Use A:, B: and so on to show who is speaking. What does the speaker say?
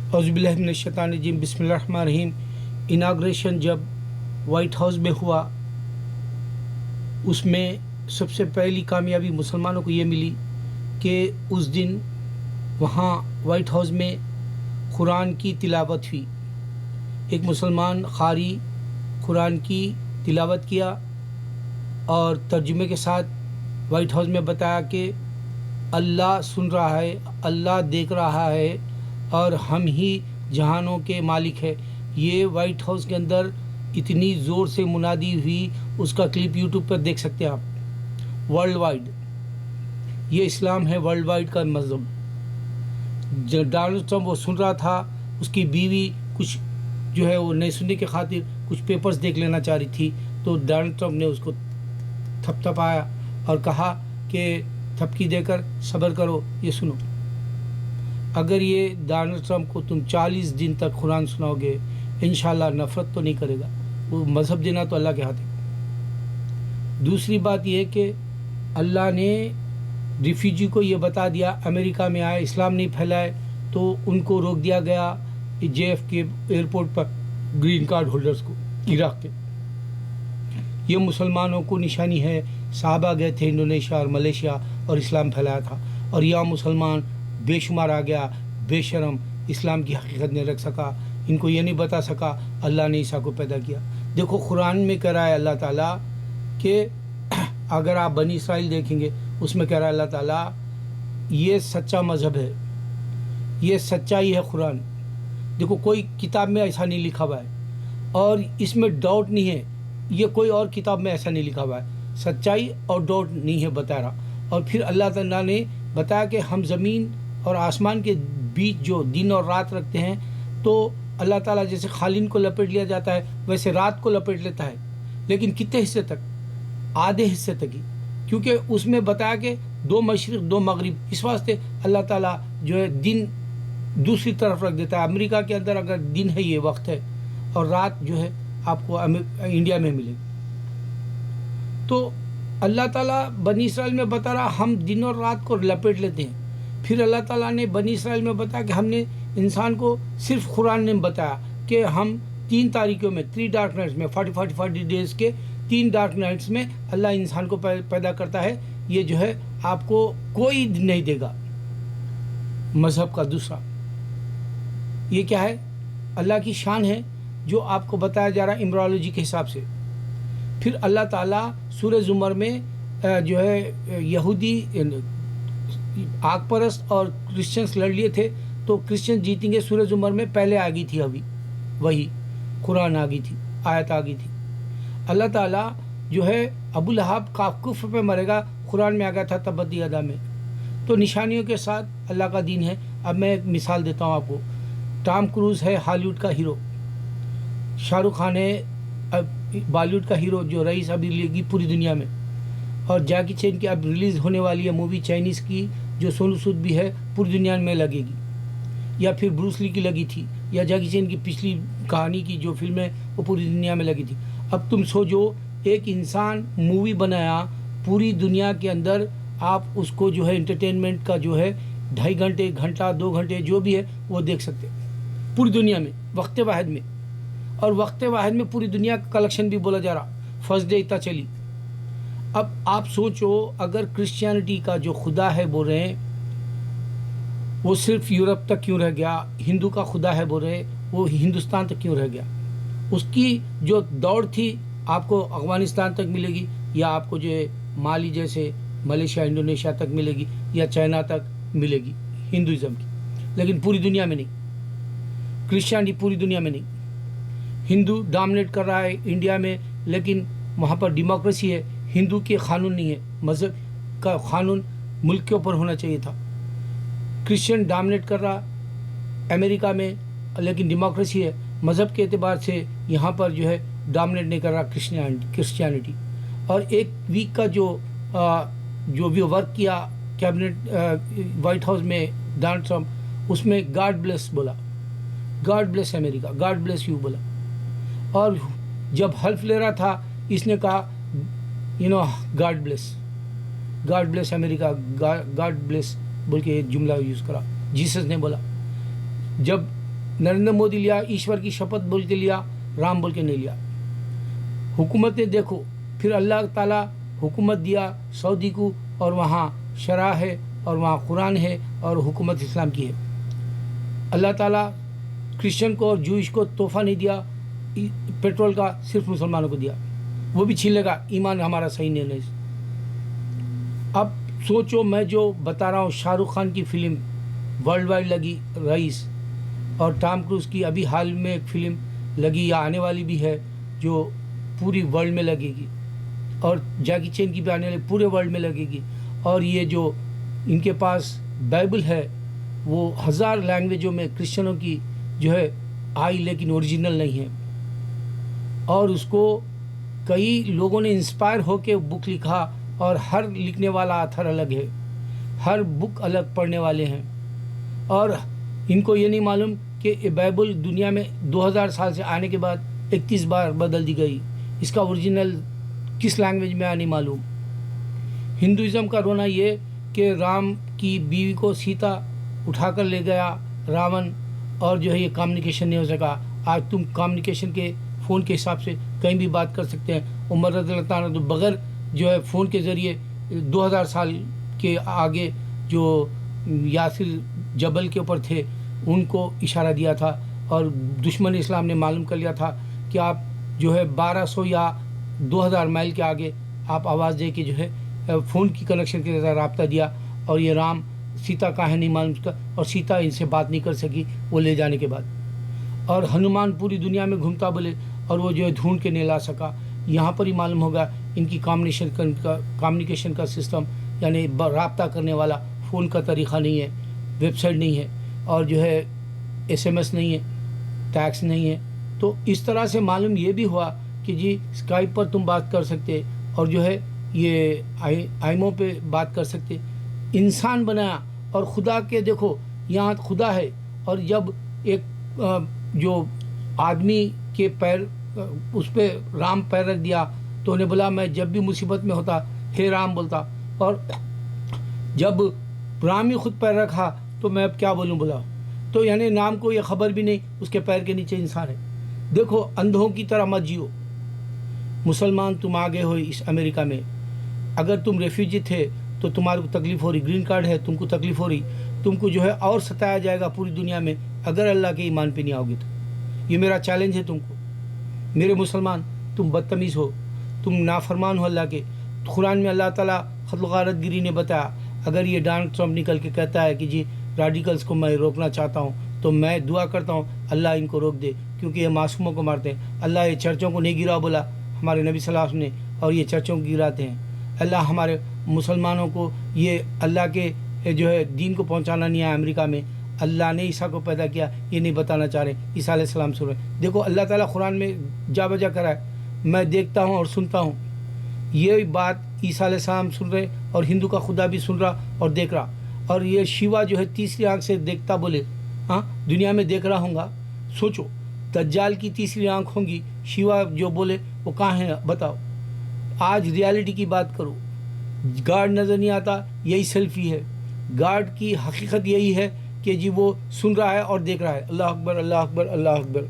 A: औज़ु बिल्लाहि मिनश शैतानिर रजीम, बिस्मिल्लाहिर रहमानिर रहीम। इनाग्रेशन जब white house में हुआ, उसमें सबसे पहली कामयाबी मुसलमानों को ये मिली कि उस दिन वहाँ वाइट हाउस में कुरान की तिलावत हुई। एक मुसलमान क़ारी कुरान की तिलावत किया और तर्जुमे के साथ वाइट हाउस में बताया कि अल्लाह सुन रहा है, अल्लाह देख रहा है और हम ही जहानों के मालिक है। ये वाइट हाउस के अंदर इतनी ज़ोर से मुनादी हुई, उसका क्लिप यूट्यूब पर देख सकते हैं आप। वर्ल्ड वाइड ये इस्लाम है, वर्ल्ड वाइड का मज़हब। डोनाल्ड ट्रंप वो सुन रहा था, उसकी बीवी कुछ जो है वो नहीं सुनने के खातिर कुछ पेपर्स देख लेना चाह रही थी, तो डोनाल्ड ट्रंप ने उसको थपथपाया और कहा कि थपकी देकर सब्र करो, ये सुनो। अगर ये डोनाल्ड ट्रंप को तुम 40 दिन तक कुरान सुनाओगे, इंशाल्लाह नफ़रत तो नहीं करेगा। वो मज़हब देना तो अल्लाह के हाथ है। दूसरी बात यह कि अल्लाह ने रिफ्यूजी को ये बता दिया, अमेरिका में आए, इस्लाम नहीं फैलाए, तो उनको रोक दिया गया JFK एयरपोर्ट पर ग्रीन कार्ड होल्डर्स को, इराक़ के। ये मुसलमानों को निशानी है। सहाबा गए थे इंडोनेशिया और मलेशिया और इस्लाम फैलाया था, और यहाँ मुसलमान बेशुमार आ गया, बेशरम, इस्लाम की हकीकत नहीं रख सका, इनको ये नहीं बता सका अल्लाह ने ईसा को पैदा किया। देखो कुरान में कह रहा है अल्लाह ताला कि अगर आप बनी इसराइल देखेंगे, उसमें कह रहा है अल्लाह ताला ये सच्चा मज़हब है, ये सच्चाई है कुरान। देखो कोई किताब में ऐसा नहीं लिखा हुआ है और इसमें डाउट नहीं है, ये कोई और किताब में ऐसा नहीं लिखा हुआ है। सच्चाई और डाउट नहीं है बता रहा। और फिर अल्लाह ताला ने बताया कि हम ज़मीन और आसमान के बीच जो दिन और रात रखते हैं, तो अल्लाह ताला जैसे खालिन को लपेट लिया जाता है वैसे रात को लपेट लेता है, लेकिन कितने हिस्से तक? आधे हिस्से तक ही, क्योंकि उसमें बताया कि 2 मशरिक़ 2 मगरिब। इस वास्ते अल्लाह ताला जो है दिन दूसरी तरफ रख देता है। अमेरिका के अंदर अगर दिन है, ये वक्त है, और रात जो है आपको इंडिया में मिलेगी। तो अल्लाह ताला बनी इसराइल में बता रहा हम दिन और रात को लपेट लेते हैं। फिर अल्लाह ताला ने बनी इसराइल में बताया कि हमने इंसान को सिर्फ कुरान ने बताया कि हम 3 तारीखों में, 3 डार्क नाइट्स में, 40 डेज़ के 3 डार्क नाइट्स में अल्लाह इंसान को पैदा करता है। ये जो है आपको कोई नहीं देगा। मज़हब का दूसरा ये क्या है? अल्लाह की शान है जो आपको बताया जा रहा है इमरालॉजी के हिसाब से। फिर अल्लाह ताला सूरह ज़ुमर में जो है यहूदी आग परस्त और क्रिश्चियंस लड़ लिए थे, तो क्रिश्चियन जीतेंगे। सूरह ज़ुमर में पहले आ गई थी, अभी वही कुरान आ गई थी, आयत आ गई थी। अल्लाह ताला जो है अबू लहब का कुफ्र पे मरेगा, कुरान में आ गया था तब्बत यदा में। तो निशानियों के साथ अल्लाह का दीन है। अब मैं एक मिसाल देता हूँ आपको। टॉम क्रूज़ है हॉलीवुड का हीरो, शाहरुख खान है बॉलीवुड का हीरो जो रईस अभी लेगी पूरी दुनिया में, और जैकी चैन की अब रिलीज़ होने वाली है मूवी चाइनीज़ की, जो सोनू सूद भी है, पूरी दुनिया में लगेगी। या फिर ब्रूस ली की लगी थी, या जैकी चैन की पिछली कहानी की जो फिल्म है वो पूरी दुनिया में लगी थी। अब तुम सोचो, एक इंसान मूवी बनाया पूरी दुनिया के अंदर, आप उसको जो है एंटरटेनमेंट का जो है 2.5 घंटे, घंटा, 2 घंटे जो भी है वो देख सकते हैं पूरी दुनिया में वक्त वाहिद में। और वक्त वाहिद में पूरी दुनिया का कलेक्शन भी बोला जा रहा, फर्स्ट डे इतना चली। अब आप सोचो, अगर क्रिश्चियनिटी का जो खुदा है बोल रहे हैं वो सिर्फ यूरोप तक क्यों रह गया, हिंदू का खुदा है बोल रहे वो हिंदुस्तान तक क्यों रह गया? उसकी जो दौड़ थी आपको अफगानिस्तान तक मिलेगी, या आपको जो है माली जैसे मलेशिया, इंडोनेशिया तक मिलेगी, या चाइना तक मिलेगी हिंदुज़म की, लेकिन पूरी दुनिया में नहीं। क्रिश्चियनिटी पूरी दुनिया में नहीं। हिंदू डोमिनेट कर रहा है इंडिया में, लेकिन वहाँ पर डेमोक्रेसी है, हिंदू के कानून नहीं है। मज़हब का कानून मुल्क के ऊपर होना चाहिए था। क्रिश्चियन डोमिनेट कर रहा अमेरिका में, लेकिन डेमोक्रेसी है। मज़हब के एतबार से यहाँ पर जो है डोमिनेट नहीं कर रहा क्रिश्चियनिटी। और एक वीक का जो भी वर्क किया कैबिनेट वाइट हाउस में डोनाल्ड ट्रंप, उसमें गॉड ब्लेस बोला, God bless America, God bless you बोला। और जब हल्फ ले रहा था इसने कहा God bless America, God bless बोल के जुमला यूज़ करा। जीसस ने बोला। जब नरेंद्र मोदी लिया, ईश्वर की शपथ बोल के लिया, राम बोल के नहीं लिया। हुकूमतें देखो, फिर अल्लाह ताला हुकूमत दिया सऊदी को, और वहाँ शरा है और वहाँ कुरान है और हुकूमत इस्लाम की है। अल्लाह ताला क्रिश्चियन को और जूइश को तोहफा नहीं दिया, पेट्रोल का सिर्फ मुसलमानों को दिया, वो भी छीन लेगा, ईमान हमारा सही नहीं। अब सोचो, मैं जो बता रहा हूँ, शाहरुख खान की फ़िल्म वर्ल्ड वाइड लगी रईस, और टॉम क्रूज़ की अभी हाल में एक फ़िल्म लगी या आने वाली भी है जो पूरी वर्ल्ड में लगेगी, और जैकी चैन की भी आने वाली पूरे वर्ल्ड में लगेगी। और ये जो इनके पास बाइबल है वो 1000 लैंग्वेजों में क्रिश्चियनों की जो है आई, लेकिन ओरिजिनल नहीं है। और उसको कई लोगों ने इंस्पायर होकर बुक लिखा, और हर लिखने वाला आथर अलग है, हर बुक अलग पढ़ने वाले हैं। और इनको ये नहीं मालूम कि ये बाइबल दुनिया में 2000 साल से आने के बाद 31 बार बदल दी गई, इसका ओरिजिनल किस लैंग्वेज में आया नहीं मालूम। हिंदुइज़्म का रोना ये कि राम की बीवी को सीता उठा कर ले गया रावण, और जो है ये कम्युनिकेशन नहीं हो सका। आज तुम कम्युनिकेशन के फ़ोन के हिसाब से कहीं भी बात कर सकते हैं। उमर रज़ियल्लाहु अन्हु तो बगैर जो है फ़ोन के ज़रिए 2000 साल के आगे जो यासिर जबल के ऊपर थे उनको इशारा दिया था, और दुश्मन इस्लाम ने मालूम कर लिया था कि आप जो है 1200 या 2000 माइल के आगे आप आवाज़ दे के जो है फ़ोन की कनेक्शन के साथ रब्ता दिया। और ये राम सीता कहाँ है नहीं मालूम उसका, और सीता इनसे बात नहीं कर सकी वो ले जाने के बाद। और हनुमान पूरी दुनिया में घूमता बोले, और वो जो है ढूंढ के नहीं ला सका। यहाँ पर ही मालूम होगा इनकी कम्युनिकेशन का सिस्टम, यानी रब्ता करने वाला फ़ोन का तरीक़ा नहीं है, वेबसाइट नहीं है, और जो है SMS नहीं है, टैक्स नहीं है। तो इस तरह से मालूम ये भी हुआ कि जी स्काइप पर तुम बात कर सकते, और जो है ये आईमो पे बात कर सकते। इंसान बनाया, और खुदा के देखो यहाँ खुदा है, और जब एक जो आदमी के पैर उस पर राम पैर रख दिया तो उन्हें बोला मैं जब भी मुसीबत में होता हे राम बोलता, और जब राम ही खुद पैर रखा तो मैं अब क्या बोलूँ बोला। तो यानी नाम को ये खबर भी नहीं उसके पैर के नीचे इंसान है। देखो अंधों की तरह मत जियो। मुसलमान तुम आ गए हो इस अमेरिका में, अगर तुम रेफ्यूजी थे तो तुम्हारे को तकलीफ़ हो रही, ग्रीन कार्ड है तुमको तकलीफ़ हो रही, तुमको जो है और सताया जाएगा पूरी दुनिया में अगर अल्लाह के ईमान पे नहीं आओगे तो। ये मेरा चैलेंज है तुमको, मेरे मुसलमान, तुम बदतमीज़ हो, तुम नाफरमान हो अल्लाह के। कुरान में अल्लाह ताला ख़त्ल गारत गिरी ने बताया, अगर ये डोनाल्ड ट्रंप निकल के कहता है कि जी रेडिकल्स को मैं रोकना चाहता हूँ, तो मैं दुआ करता हूँ अल्लाह इनको रोक दे, क्योंकि ये मासूमों को मारते हैं। अल्लाह ये चर्चों को नहीं गिरा बोला हमारे नबी सल्लल्लाहु अलैहि वसल्लम ने, और ये चर्चों को गिराते हैं। अल्लाह हमारे मुसलमानों को ये अल्लाह के जो है दीन को पहुँचाना नहीं आया। अमेरिका में अल्लाह ने ईसा को पैदा किया, ये नहीं बताना चाह रहे। ईसा अलैहिस्सलाम सुन रहे, देखो अल्लाह ताला कुरान में जा बजा करा है, मैं देखता हूँ और सुनता हूँ। ये बात ईसा अलैहिस्सलाम सुन रहे, और हिंदू का खुदा भी सुन रहा और देख रहा। और ये शिवा जो है तीसरी आँख से देखता बोले, हाँ दुनिया में देख रहा हूँगा। सोचो दज्जाल की तीसरी आँख होंगी, शिवा जो बोले वो कहाँ है बताओ। आज रियलिटी की बात करो, गार्ड नज़र नहीं आता, यही सेल्फी है। गार्ड की हकीकत यही है कि जी वो सुन रहा है और देख रहा है। अल्लाह अकबर, अल्लाह अकबर, अल्लाह अकबर।